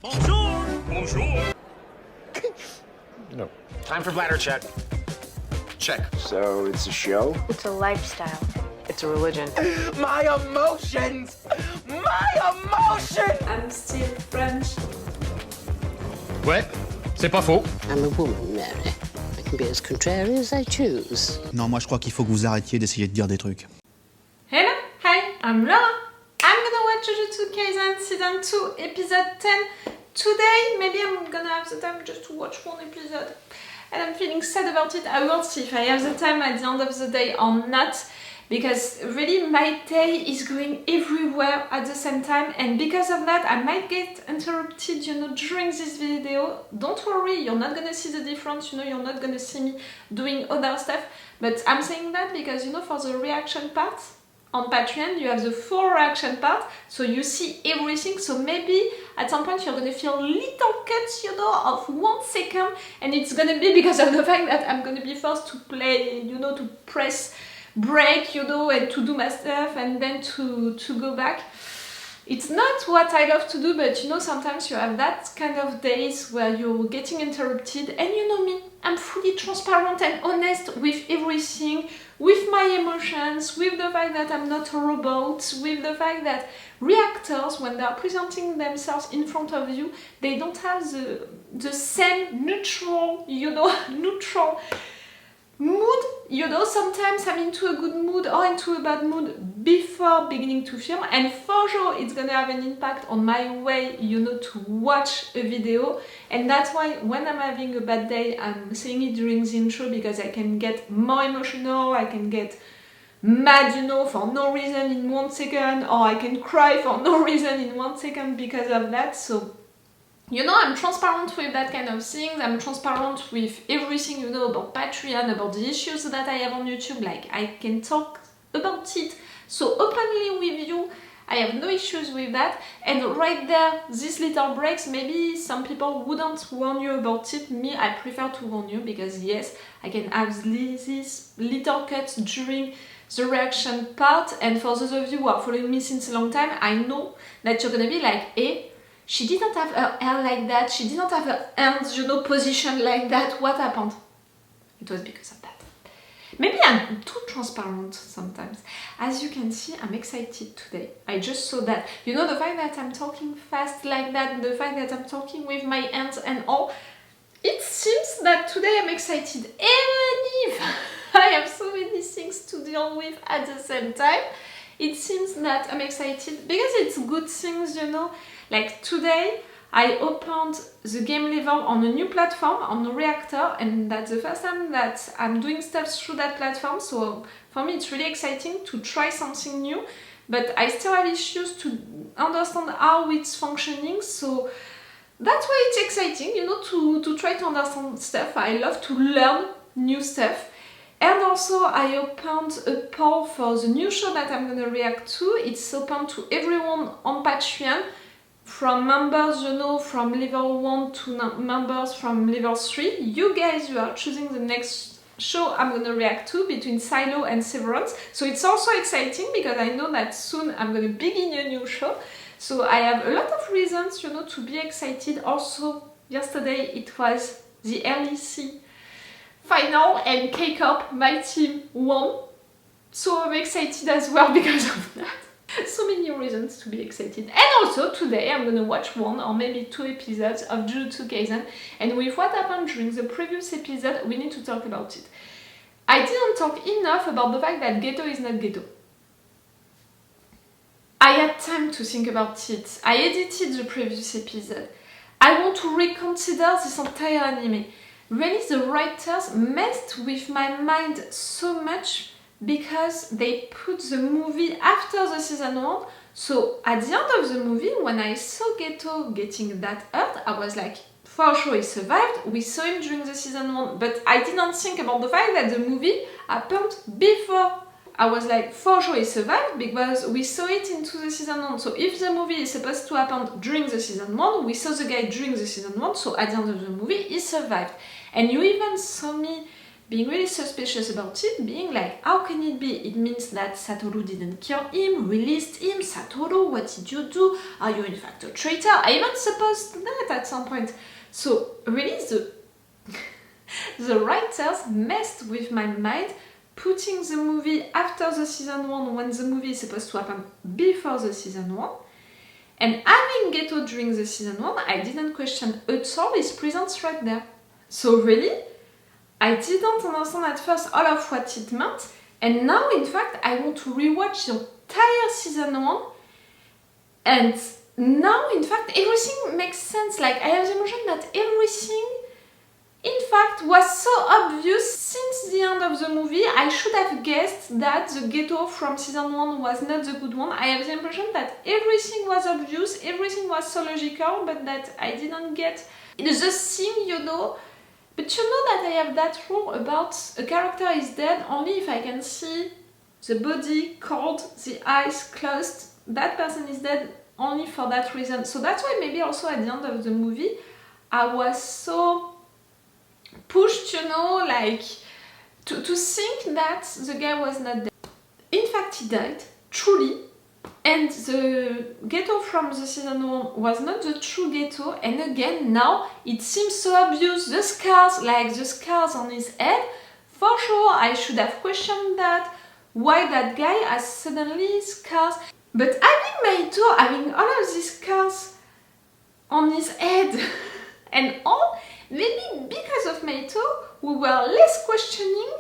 Bonjour! Bonjour! No. Time for bladder check. Check. So it's a show? It's a lifestyle. It's a religion. My emotions! My emotions! I'm still French. Ouais, c'est pas faux. I'm a woman, Mary. I can be as contrary as I choose. Non, moi je crois qu'il faut que vous arrêtiez d'essayer de dire des trucs. Hello, hi, I'm Laura. I'm gonna watch Jujutsu Kaisen Season 2, Episode 10. Today, maybe I'm gonna have the time just to watch one episode. And I'm feeling sad about it. I will see if I have the time at the end of the day or not. Because really my day is going everywhere at the same time. And because of that, I might get interrupted, during this video. Don't worry, you're not gonna see the difference. You're not gonna see me doing other stuff. But I'm saying that because, for the reaction part, on Patreon, you have the full reaction part, so you see everything. So maybe at some point you're gonna feel little cuts, of 1 second, and it's gonna be because of the fact that I'm gonna be forced to play, to press break, and to do my stuff, and then to go back. It's not what I love to do, but sometimes you have that kind of days where you're getting interrupted, and you know me, I'm fully transparent and honest with everything, with my emotions, with the fact that I'm not a robot, with the fact that reactors, when they are presenting themselves in front of you, they don't have the same neutral, neutral mood. Sometimes I'm into a good mood or into a bad mood before beginning to film, and for sure it's gonna have an impact on my way, to watch a video. And that's why when I'm having a bad day, I'm saying it during the intro, because I can get more emotional, I can get mad, for no reason in 1 second, or I can cry for no reason in 1 second because of that. So I'm transparent with that kind of things. I'm transparent with everything, about Patreon, about the issues that I have on YouTube. Like, I can talk about it so openly with you. I have no issues with that. And right there, these little breaks, maybe some people wouldn't warn you about it. Me, I prefer to warn you, because yes, I can have these little cuts during the reaction part. And for those of you who are following me since a long time, I know that you're gonna be like, hey, she didn't have her hair like that, she didn't have her hands, positioned like that, what happened? It was because of that. Maybe I'm too transparent sometimes. As you can see, I'm excited today. I just saw that. The fact that I'm talking fast like that, the fact that I'm talking with my hands and all, it seems that today I'm excited. Even if I have so many things to deal with at the same time, it seems that I'm excited because it's good things, Like today, I opened the game level on a new platform, on a reactor, and that's the first time that I'm doing stuff through that platform. So for me, it's really exciting to try something new, but I still have issues to understand how it's functioning. So that's why it's exciting, to try to understand stuff. I love to learn new stuff. And also, I opened a poll for the new show that I'm gonna react to. It's open to everyone on Patreon, from members, from level 1 to members from level 3. You guys, you are choosing the next show I'm gonna react to between Silo and Severance. So it's also exciting because I know that soon I'm gonna begin a new show. So I have a lot of reasons, to be excited. Also, yesterday it was the LEC final and K-Corp, my team, won. So I'm excited as well because of that. So many reasons to be excited. And also today I'm gonna watch 1 or maybe 2 episodes of Jujutsu Kaisen, and with what happened during the previous episode, we need to talk about it. I didn't talk enough about the fact that Geto is not Geto. I had time to think about it. I edited the previous episode. I want to reconsider this entire anime. Really, the writers messed with my mind so much because they put the movie after the season 1. So at the end of the movie, when I saw Geto getting that hurt, I was like, for sure he survived. We saw him during the season 1, but I didn't think about the fact that the movie happened before. I was like, for sure he survived because we saw it into the season 1. So if the movie is supposed to happen during the season 1, we saw the guy during the season 1, so at the end of the movie he survived. And you even saw me being really suspicious about it, being like, how can it be? It means that Satoru didn't kill him, released him. Satoru, what did you do? Are you in fact a traitor? I even supposed that at some point. So really the writers messed with my mind, putting the movie after the season 1 when the movie is supposed to happen before the season 1. And having Geto during the season 1, I didn't question at all his presence right there. So really, I didn't understand at first all of what it meant, and now in fact I want to rewatch the entire season 1, and now in fact everything makes sense. Like I have the impression that everything in fact was so obvious since the end of the movie. I should have guessed that the Geto from season 1 was not the good one. I have the impression that everything was obvious, everything was so logical, but that I didn't get the thing, you know. But you know that I have that rule about a character is dead only if I can see the body cold, the eyes closed. That person is dead only for that reason. So that's why maybe also at the end of the movie I was so pushed, you know, like to think that the guy was not dead. In fact he died, truly. And the Geto from the season 1 was not the true Geto, and again now it seems so obvious, the scars, like the scars on his head. For sure I should have questioned that, why that guy has suddenly scars. But having Mahito having all of these scars on his head and all, maybe because of Mahito we were less questioning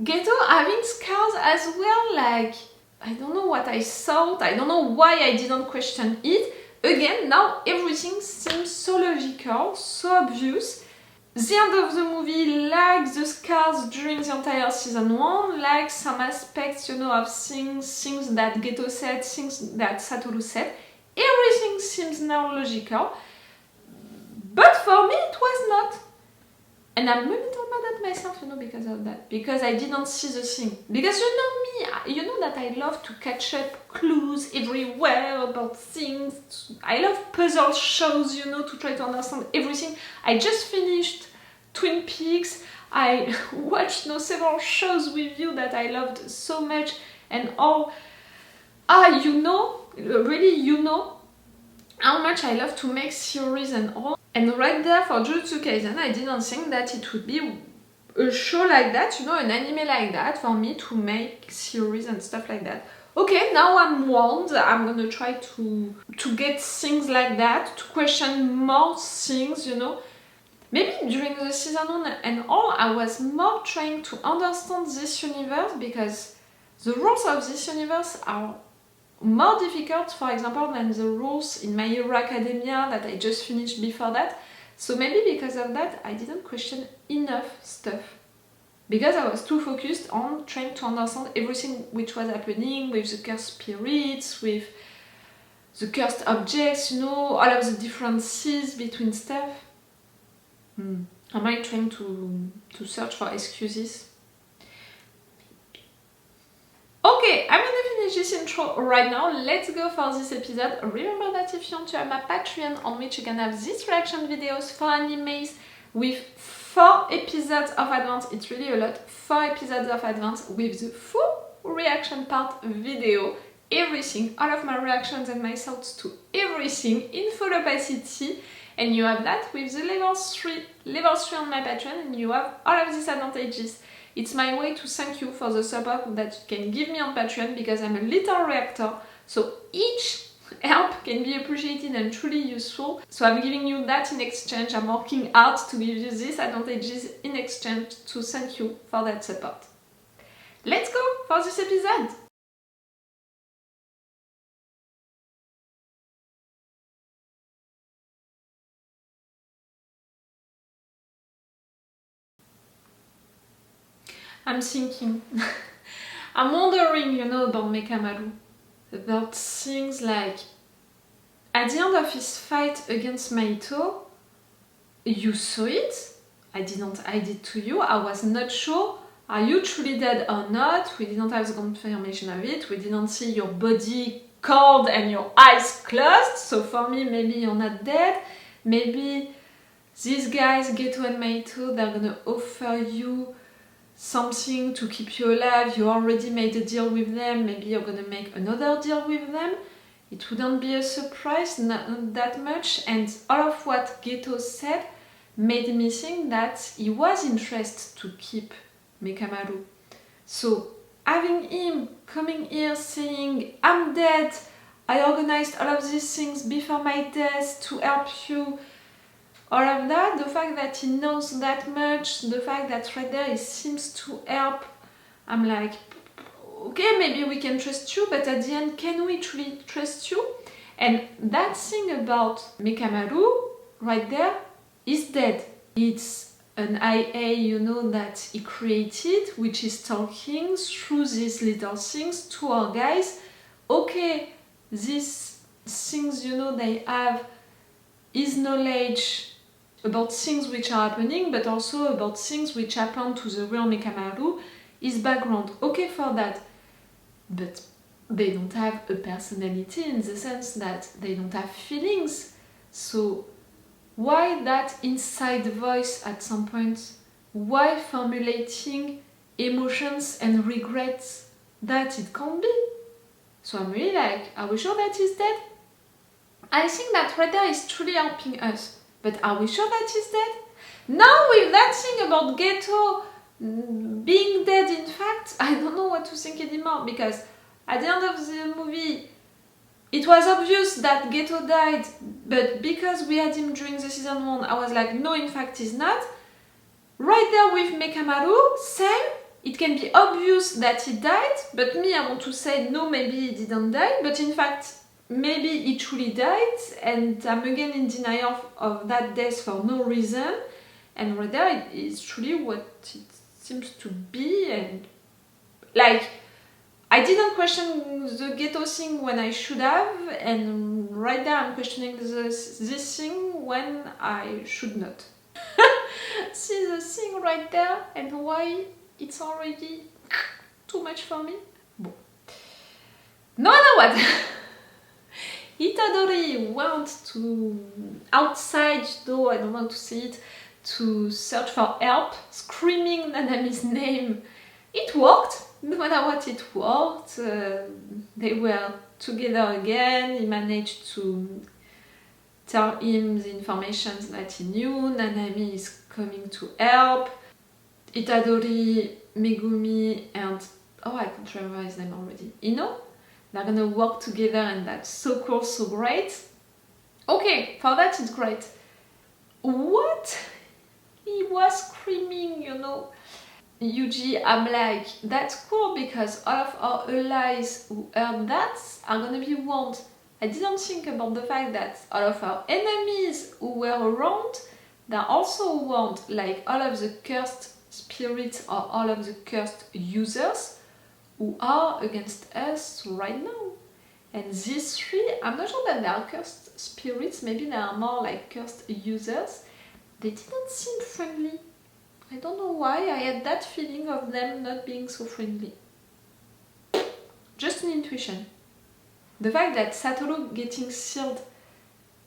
Geto having scars as well. Like I don't know what I thought, I don't know why I didn't question it. Again, now everything seems so logical, so obvious. The end of the movie, like the scars during the entire season 1, like some aspects, you know, of things that Geto said, things that Satoru said. Everything seems now logical. But for me it was not. And I'm a little mad at myself, you know, because of that. Because I didn't see the thing. Because you know me, you know that I love to catch up clues everywhere about things. I love puzzle shows, you know, to try to understand everything. I just finished Twin Peaks. I watched, you know, several shows with you that I loved so much. And all, you know, really, you know, how much I love to make theories and all. And right there for Jujutsu Kaisen, I didn't think that it would be a show like that, you know, an anime like that, for me to make theories and stuff like that. Okay, now I'm warned, I'm gonna try to get things like that, to question more things, you know. Maybe during the season 1 and all, I was more trying to understand this universe, because the rules of this universe are more difficult, for example, than the rules in My Hero Academia that I just finished before that. So maybe because of that I didn't question enough stuff, because I was too focused on trying to understand everything which was happening with the cursed spirits, with the cursed objects, you know, all of the differences between stuff. Am I trying to search for excuses? Okay, I'm gonna finish this intro right now. Let's go for this episode. Remember that if you want to have my Patreon, on which you can have these reaction videos for animes with 4 episodes of advance. It's really a lot. 4 episodes of advance with the full reaction part video. Everything, all of my reactions and my thoughts to everything in full opacity. And you have that with the level 3 on my Patreon, and you have all of these advantages. It's my way to thank you for the support that you can give me on Patreon, because I'm a little reactor, so each help can be appreciated and truly useful. So I'm giving you that in exchange. I'm working hard to give you these advantages in exchange to thank you for that support. Let's go for this episode! I'm thinking, I'm wondering, you know, about Mechamaru, about things like, at the end of his fight against Mahito, you saw it, I didn't hide it to you, I was not sure, are you truly dead or not? We didn't have the confirmation of it, we didn't see your body cold and your eyes closed, so for me maybe you're not dead, maybe these guys, Geto and Mahito, they're gonna offer you something to keep you alive. You already made a deal with them, maybe you're gonna make another deal with them. It wouldn't be a surprise, not that much, and all of what Geto said made me think that he was interested to keep Mechamaru. So having him coming here saying, I'm dead, I organized all of these things before my death to help you, all of that, the fact that he knows that much, the fact that right there he seems to help, I'm like, okay, maybe we can trust you, but at the end, can we truly trust you? And that thing about Mechamaru, right there, is dead. It's an IA, you know, that he created, which is talking through these little things to our guys. Okay, these things, you know, they have his knowledge about things which are happening, but also about things which happen to the real Mechamaru, his background. Okay for that. But they don't have a personality in the sense that they don't have feelings. So why that inside voice at some point? Why formulating emotions and regrets that it can't be? So I'm really like, are we sure that he's dead? I think that right there is truly helping us. But are we sure that he's dead? Now with that thing about Geto being dead, in fact, I don't know what to think anymore, because at the end of the movie it was obvious that Geto died, but because we had him during the season 1, I was like, no, in fact he's not. Right there with Mechamaru, same, it can be obvious that he died, but me, I want to say, no, maybe he didn't die, but in fact maybe he truly died, and I'm again in denial of that death for no reason. And right there, it is truly what it seems to be, and like, I didn't question the Geto thing when I should have, and right there I'm questioning this thing when I should not. See the thing right there, and why it's already too much for me? Bon. No matter what! Itadori went to outside, though I don't want to see it, to search for help, screaming Nanami's name. It worked, no matter what, it worked. They were together again. He managed to tell him the information that he knew. Nanami is coming to help. Itadori, Megumi, and oh, I can't remember his name already. Ino? They're gonna work together, and that's so cool, so great. Okay, for that it's great. What? He was screaming, you know. Yuji, I'm like, that's cool because all of our allies who heard that are gonna be warned. I didn't think about the fact that all of our enemies who were around, they're also warned, like all of the cursed spirits or all of the cursed users who are against us right now. And these three, I'm not sure that they are cursed spirits, maybe they are more like cursed users. They didn't seem friendly. I don't know why, I had that feeling of them not being so friendly. Just an intuition. The fact that Satoru getting sealed,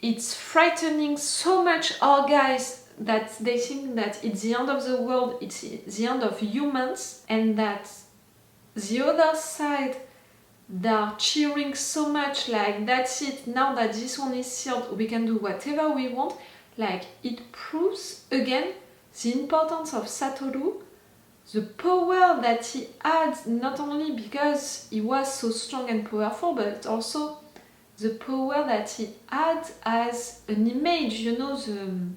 it's frightening so much our guys that they think that it's the end of the world, it's the end of humans, and that the other side, they're cheering so much, like, that's it, now that this one is sealed, we can do whatever we want. Like, it proves again the importance of Satoru, the power that he had, not only because he was so strong and powerful, but also the power that he had as an image, you know,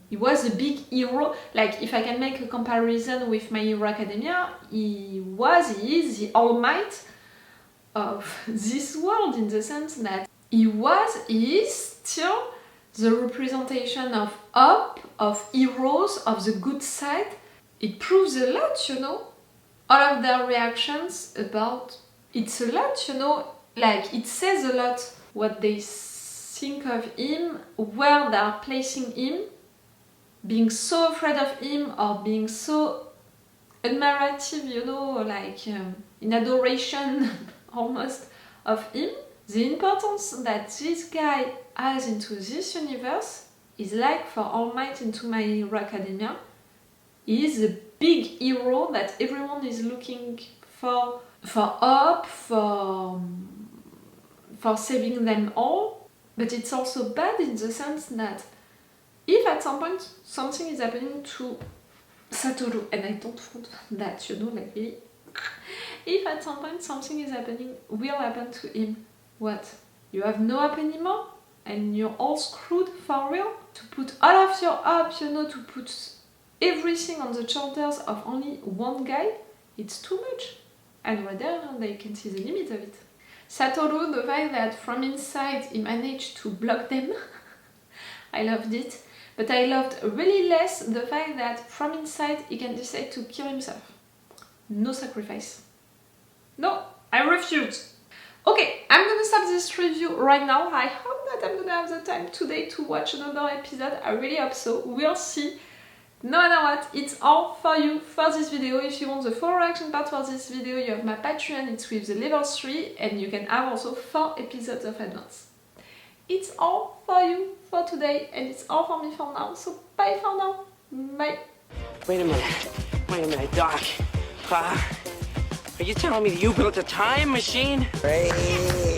he was a big hero. Like, if I can make a comparison with My Hero Academia, he is the All Might of this world, in the sense that he is still the representation of hope, of heroes, of the good side. It proves a lot, you know. All of their reactions about... It's a lot, you know. Like, it says a lot what they think of him, where they are placing him, being so afraid of him or being so admirative, you know, like in adoration almost of him. The importance that this guy has into this universe, is like for All Might into My Hero Academia. He is a big hero that everyone is looking for hope, for saving them all. But it's also bad in the sense that if at some point something is happening to Satoru, and I don't want that, you know, like really. If at some point something is happening, will happen to him, what? You have no hope anymore? And you're all screwed for real? To put all of your hope, you know, to put everything on the shoulders of only one guy, it's too much. And right there, they can see the limit of it. Satoru, the fact that from inside he managed to block them, I loved it. But I loved really less the fact that from inside he can decide to kill himself. No sacrifice. No, I refuse. Okay, I'm gonna stop this review right now. I hope that I'm gonna have the time today to watch another episode. I really hope so. We'll see. No matter what, it's all for you for this video. If you want the full reaction part for this video, you have my Patreon, it's with the level 3, and you can have also 4 episodes of advance. It's all for you for today, and it's all for me for now, so bye for now. Bye. Wait a minute, Doc. Are you telling me that you built a time machine? Hey.